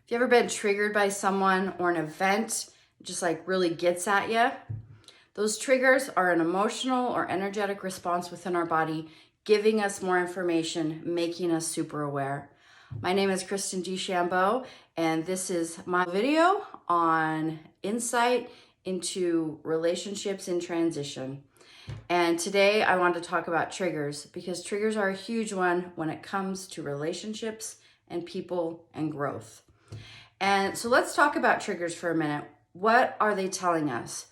Have you ever been triggered by someone or an event just like really gets at you? Those triggers are an emotional or energetic response within our body, giving us more information, making us super aware. My name is Kristen DeChambeau, and this is my video on insight into relationships in transition. And today I want to talk about triggers because triggers are a huge one when it comes to relationships and people and growth. And so let's talk about triggers for a minute. What are they telling us?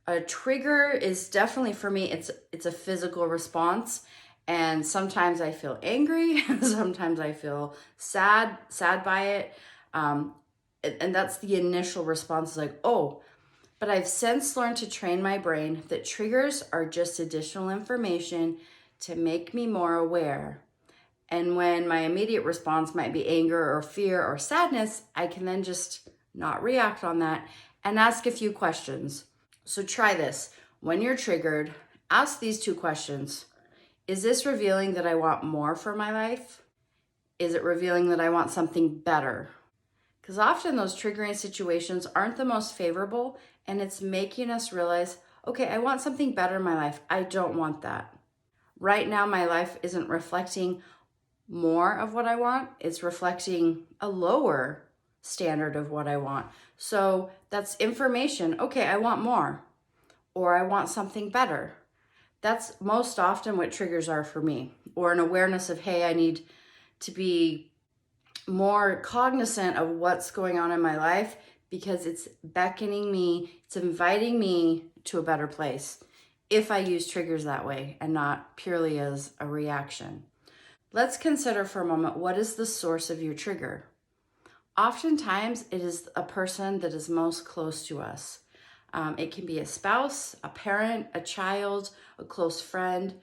A trigger is definitely, for me, it's a physical response. And sometimes I feel angry, sometimes I feel sad by it. And that's the initial response, like, oh, but I've since learned to train my brain that triggers are just additional information to make me more aware. And when my immediate response might be anger or fear or sadness, I can then just not react on that and ask a few questions. So try this. When you're triggered, ask these two questions. Is this revealing that I want more for my life? Is it revealing that I want something better? Because often those triggering situations aren't the most favorable, and it's making us realize, okay, I want something better in my life. I don't want that. Right now, my life isn't reflecting more of what I want. It's reflecting a lower standard of what I want. So that's information. Okay, I want more, or I want something better. That's most often what triggers are for me, or an awareness of, hey, I need to be more cognizant of what's going on in my life because it's beckoning me, it's inviting me to a better place if I use triggers that way and not purely as a reaction. Let's consider for a moment, what is the source of your trigger? Oftentimes, it is a person that is most close to us. It can be a spouse, a parent, a child, a close friend.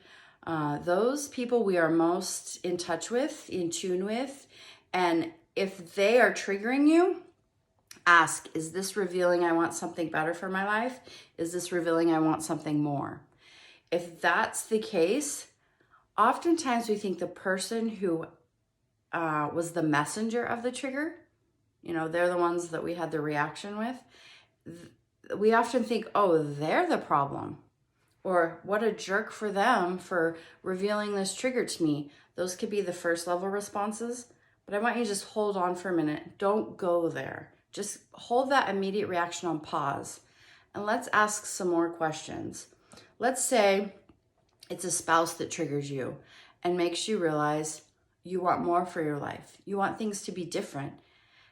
Those people we are most in touch with, in tune with. And if they are triggering you, ask, is this revealing I want something better for my life? Is this revealing I want something more? If that's the case, oftentimes we think the person who was the messenger of the trigger, they're the ones that we had the reaction with. We often think, oh, they're the problem. Or what a jerk for them for revealing this trigger to me. Those could be the first level responses. But I want you to just hold on for a minute. Don't go there. Just hold that immediate reaction on pause. And let's ask some more questions. Let's say it's a spouse that triggers you and makes you realize you want more for your life. You want things to be different.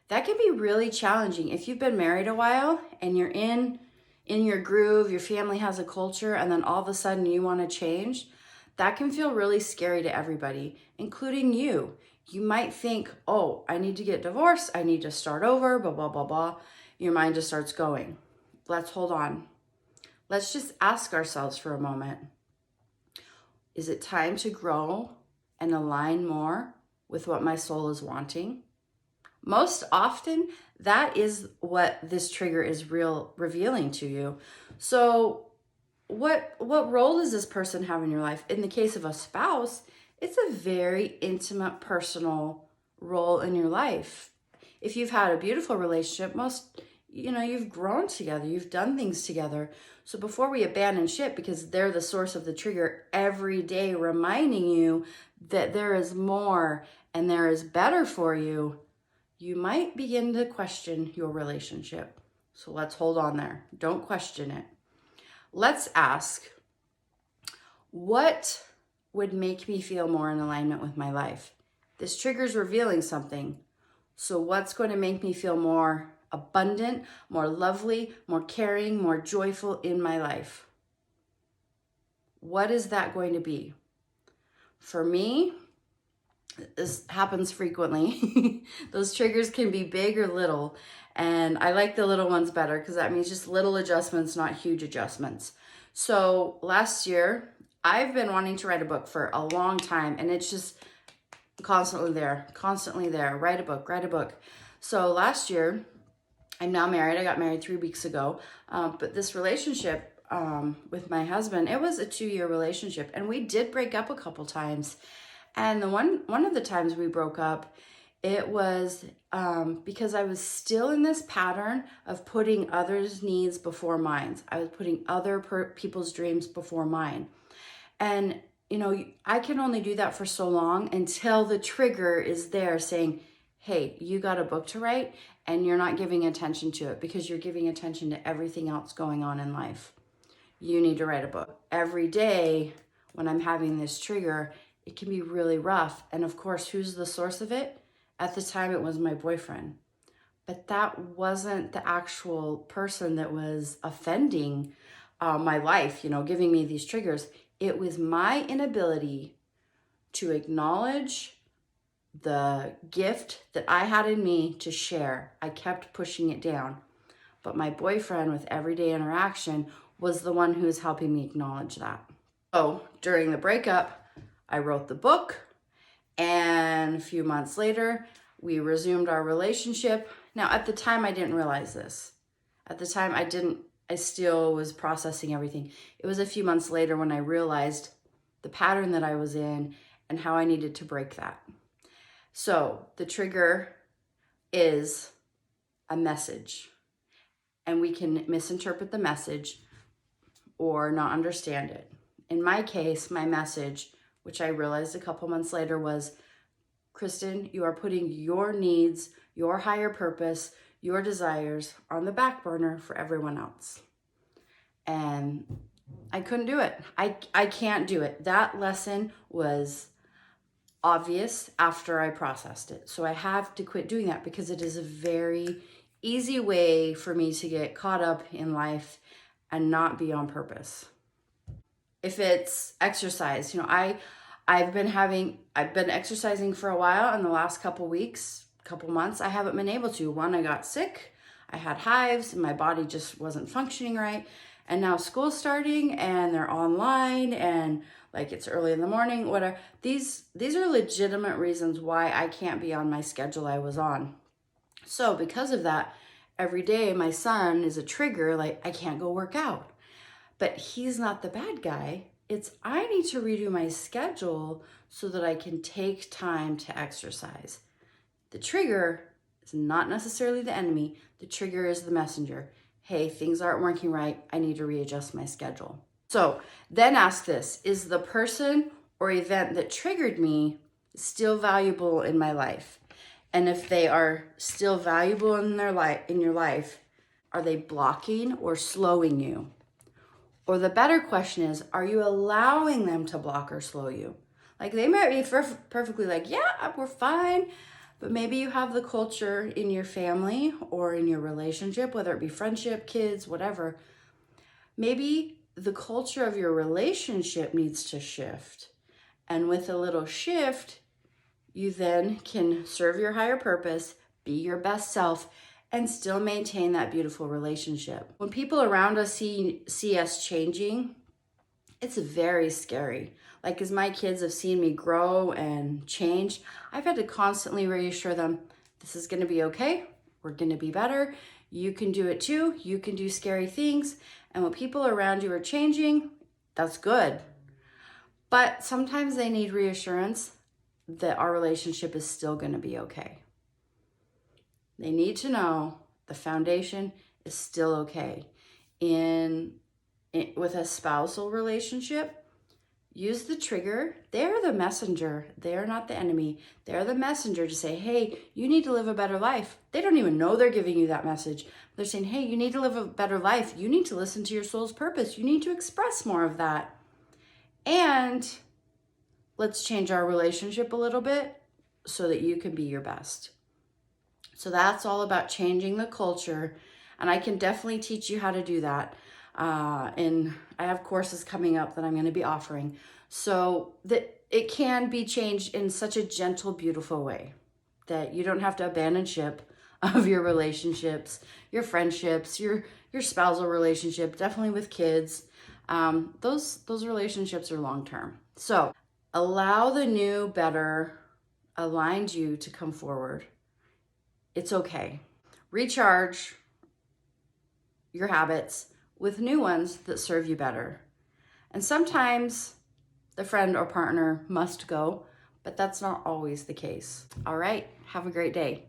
That can be really challenging. If you've been married a while and you're in your groove, your family has a culture, and then all of a sudden you want to change, that can feel really scary to everybody, including you. You might think, oh, I need to get divorced. I need to start over, blah, blah, blah, blah. Your mind just starts going. Let's hold on. Let's just ask ourselves for a moment. Is it time to grow and align more with what my soul is wanting? Most often, that is what this trigger is revealing to you. So what role does this person have in your life? In the case of a spouse, it's a very intimate, personal role in your life. If you've had a beautiful relationship, you've grown together, you've done things together. So before we abandon ship, because they're the source of the trigger every day, reminding you that there is more and there is better for you, you might begin to question your relationship. So let's hold on there. Don't question it. Let's ask, what would make me feel more in alignment with my life? This trigger's revealing something. So what's going to make me feel more abundant, more lovely, more caring, more joyful in my life? What is that going to be? For me, this happens frequently. Those triggers can be big or little, and I like the little ones better because that means just little adjustments, not huge adjustments. So last year, I've been wanting to write a book for a long time, and it's just constantly there. Write a book. So last year, I'm now married. I got married 3 weeks ago, but this relationship with my husband, it was a 2-year relationship, and we did break up a couple times. And one of the times we broke up, It was because I was still in this pattern of putting others' needs before mine. I was putting other people's dreams before mine. And, you know, I can only do that for so long until the trigger is there saying, hey, you got a book to write, and you're not giving attention to it because you're giving attention to everything else going on in life. You need to write a book. Every day when I'm having this trigger, it can be really rough. And of course, who's the source of it? At the time, it was my boyfriend. But that wasn't the actual person that was offending my life, you know, giving me these triggers. It was my inability to acknowledge the gift that I had in me to share. I kept pushing it down. But my boyfriend, with everyday interaction, was the one who was helping me acknowledge that. So during the breakup, I wrote the book, and a few months later, we resumed our relationship. Now, at the time, I didn't realize this. At the time, I still was processing everything. It was a few months later when I realized the pattern that I was in and how I needed to break that. So the trigger is a message, and we can misinterpret the message or not understand it. In my case, my message, which I realized a couple months later, was, Kristen, you are putting your needs, your higher purpose, your desires on the back burner for everyone else. And I couldn't do it. I can't do it. That lesson was obvious after I processed it. So I have to quit doing that because it is a very easy way for me to get caught up in life and not be on purpose. If it's exercise, you know, I've been exercising for a while. In the last couple weeks, couple months, I haven't been able to. One, I got sick, I had hives, and my body just wasn't functioning right. And now school's starting, and they're online, and like it's early in the morning, whatever. These are legitimate reasons why I can't be on my schedule I was on. So because of that, every day my son is a trigger, like I can't go work out. But he's not the bad guy. It's I need to redo my schedule so that I can take time to exercise. The trigger is not necessarily the enemy. The trigger is the messenger. Hey, things aren't working right. I need to readjust my schedule. So then ask this, is the person or event that triggered me still valuable in my life? And if they are still valuable in your life, are they blocking or slowing you? Or the better question is, are you allowing them to block or slow you? Like they might be perfectly like, yeah, we're fine. But maybe you have the culture in your family or in your relationship, whether it be friendship, kids, whatever. Maybe the culture of your relationship needs to shift. And with a little shift, you then can serve your higher purpose, be your best self, and still maintain that beautiful relationship. When people around us see us changing, it's very scary. Like as my kids have seen me grow and change, I've had to constantly reassure them, this is gonna be okay, we're gonna be better, you can do it too, you can do scary things, and when people around you are changing, that's good. But sometimes they need reassurance that our relationship is still gonna be okay. They need to know the foundation is still okay. With a spousal relationship, use the trigger. They're the messenger. They're not the enemy. They're the messenger to say, hey, you need to live a better life. They don't even know they're giving you that message. They're saying, hey, you need to live a better life. You need to listen to your soul's purpose. You need to express more of that. And let's change our relationship a little bit so that you can be your best. So that's all about changing the culture. And I can definitely teach you how to do that. And I have courses coming up that I'm going to be offering so that it can be changed in such a gentle, beautiful way that you don't have to abandon ship of your relationships, your friendships, your spousal relationship, definitely with kids. Those relationships are long-term. So allow the new, better, aligned you to come forward. It's okay. Recharge your habits with new ones that serve you better. And sometimes the friend or partner must go, but that's not always the case. All right, have a great day.